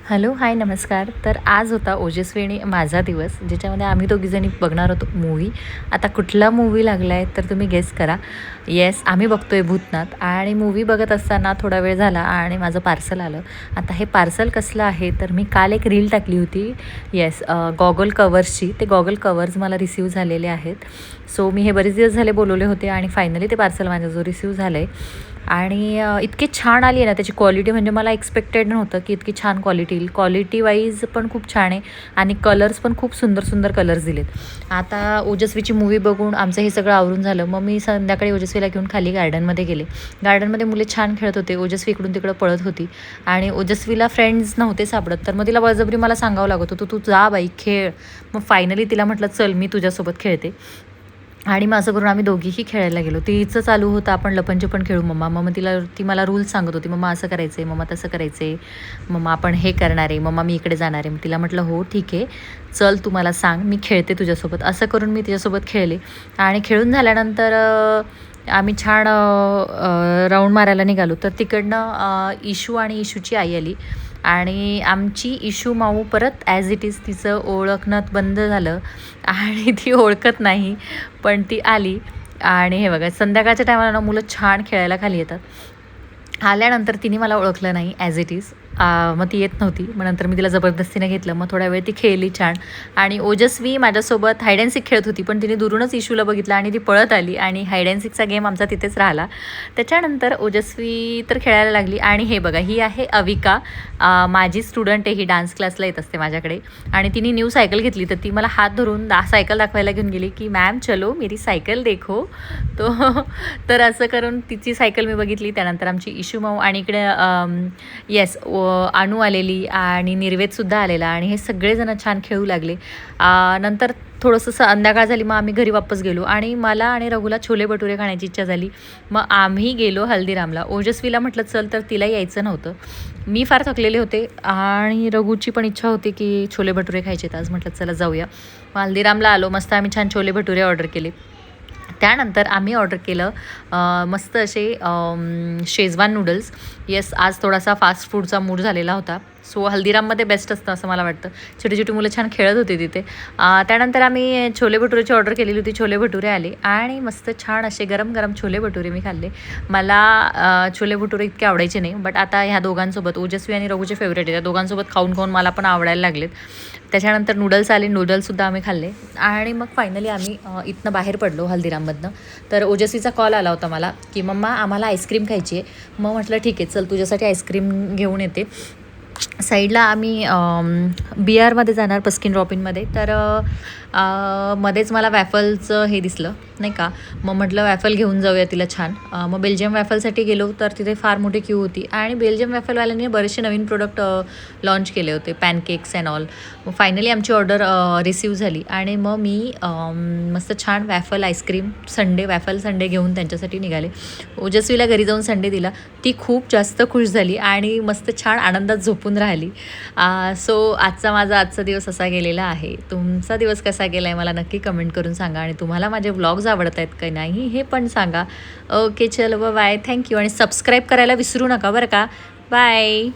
Hello, हाय, नमस्कार. तर आज होता ओजस्वी आणि माझा दिवस, ज्याच्यामध्ये आम्ही दोघीजणी बघणार होतो मूव्ही. आता कुठला मूव्ही लागला आहे तर तुम्ही गेस करा. येस, आम्ही बघतोय भूतनाथ. आणि मूव्ही बघत असताना थोडा वेळ झाला आणि माझं पार्सल आलं. आता हे पार्सल कसलं आहे तर मी काल एक रील टाकली होती. येस, गॉगल कवर्सची. ते गॉगल कवर्स मला रिसीव्ह झालेले आहेत. सो मी हे बरेच दिवस झाले बोलवले होते आणि फायनली ते पार्सल माझ्याजवळ रिसीव्ह झालं आहे. आणि इतकी छान आली आहे ना त्याची क्वालिटी, म्हणजे मला एक्सपेक्टेड नव्हतं की इतकी छान क्वालिटी येईल. क्वालिटी वाईज पण खूप छान आहे आणि कलर्स पण खूप सुंदर सुंदर कलर्स दिलेत. आता ओजस्वीची मूवी बघून आमचं हे सगळं आवरून झालं. मग मी संध्याकाळी ओजस्वीला घेऊन खाली गार्डनमध्ये गेले. गार्डनमध्ये मुले छान खेळत होते. ओजस्वी इकडून तिकडं पळत होती आणि ओजस्वीला फ्रेंड्स नव्हते सापडत, तर मग तिला बळजबरी मला सांगावं लागत होतं, तू जा बाई खेळ. मग फायनली तिला म्हटलं, चल मी तुझ्यासोबत खेळते. आणि मग असं करून आम्ही दोघीही खेळायला गेलो. तिचं चालू होतं, आपण लपन-छपन खेळू मम्मा. मग ती मला रूल्स सांगत होती, मम्मा असं करायचं आहे, मम्मा तसं करायचं आहे, मम्मा आपण हे करणार आहे, मम्मा मी इकडे जाणार आहे. मग तिला म्हटलं, हो ठीक आहे, चल तू मला सांग, मी खेळते तुझ्यासोबत. असं करून मी तिच्यासोबत खेळले. आणि खेळून झाल्यानंतर आम्ही छान राऊंड मारायला निघालो. तर तिकडनं इशू आणि इशूची आई आली आणि आमची इशू माऊ परत ॲज इट इज तिचं ओळखणं बंद झालं आणि ती ओळखत नाही, पण ती आली. आणि हे बघा, संध्याकाळच्या टायमाला ना मुलं छान खेळायला खाली येतात. आल्यानंतर तिने मला ओळखलं नाही ॲज इट इज. मग ती येत नव्हती. मग नंतर मी तिला जबरदस्तीने घेतलं. मग थोडा वेळ ती खेळली छान. आणि ओजस्वी माझ्यासोबत हाईड अँड सीक खेळत होती, पण तिने दुरूनच इशूला बघितलं आणि ती पळत आली आणि हाईड अँड सीकचा गेम आमचा तिथेच राहिला. त्याच्यानंतर ओजस्वी तर खेळायला लागली. आणि हे बघा, ही आहे अविका, माझी स्टुडंट आहे. ही डान्स क्लासला येत असते माझ्याकडे. आणि तिने न्यू सायकल घेतली, तर ती मला हात धरून सायकल दाखवायला घेऊन गेली की मॅम चलो मेरी सायकल देखो. तो तर असं करून तिची सायकल मी बघितली. त्यानंतर आमची इशू माऊ आणि इकडे येस अणू आलेली आणि निर्वेदसुद्धा आलेला आणि हे सगळेजण छान खेळू लागले. नंतर थोडंसं संध्याकाळ झाली, मग आम्ही घरी वापस गेलो आणि मला आणि रघुला छोले भटुरे खाण्याची इच्छा झाली. मग आम्ही गेलो हल्दीरामला. ओजस्वीला म्हटलं चल, तर तिला यायचं नव्हतं. मी फार थकलेले होते आणि रघुची पण इच्छा होती की छोले भटुरे खायचे, तर आज म्हटलं चला जाऊया. मग हल्दीरामला आलो. मस्त आम्ही छान छोले भटुरे ऑर्डर केले. त्यानंतर आम्ही ऑर्डर केलं मस्त असे शेजवान नूडल्स. येस, आज थोडासा फास्ट फूडचा मूड झालेला होता. सो हल्दीराममध्ये बेस्ट असतं असं मला वाटतं. छोटी छोटी मुलं छान खेळत होती तिथे. त्यानंतर आम्ही छोले भटुरेची ऑर्डर केलेली होती. छोले भटुरे आले आणि मस्त छान असे गरम गरम छोले भटुरे मी खाल्ले. मला छोले भटुरे इतके आवडायचे नाही, बट आता ह्या दोघांसोबत, ओजस्वी आणि रघुचे फेवरेट आहे, त्या दोघांसोबत खाऊन खाऊन मला पण आवडायला लागलेत. त्याच्यानंतर नूडल्स आले. नूडल्ससुद्धा आम्ही खाल्ले आणि मग फायनली आम्ही इथनं बाहेर पडलो हल्दीराममधनं. तर ओजस्वीचा कॉल आला होता मला की मम्मा आम्हाला आईस्क्रीम खायची आहे. मग म्हटलं ठीक आहे, चल तुझ्यासाठी आईस्क्रीम घेऊन येते. साईडला आम्ही BRमध्ये जाणार, बस्किन रॉबिनमध्ये. तर मध्येच मला वॅफलचं हे दिसलं नाही का. मग म्हटलं वॅफल घेऊन जाऊया तिला छान. मग बेल्जियम वॅफलसाठी गेलो, तर तिथे फार मोठी क्यू होती आणि बेल्जियम वॅफलवाल्यांनी बरेचसे नवीन प्रोडक्ट लॉन्च केले होते, पॅनकेक्स अँड ऑल. मग फायनली आमची ऑर्डर रिसीव्ह झाली आणि मग मी मस्त छान वॅफल आईस्क्रीम वॅफल संडे घेऊन त्यांच्यासाठी निघाले. ओजस्वीला घरी जाऊन संडे दिला. ती खूप जास्त खुश झाली आणि मस्त छान आनंदात झोपून राहिली. सो आजचा दिवस असा गेलेला आहे. तुमचा दिवस कसा गेला आहे मला नक्की कमेंट करून सांगा आणि तुम्हाला माझे व्लॉग्स आवडत आहेत का नाही हे पण सांगा. ओके, चलो बाय, थँक्यू. आणि सबस्क्राईब करायला विसरू नका बरं का. बाय.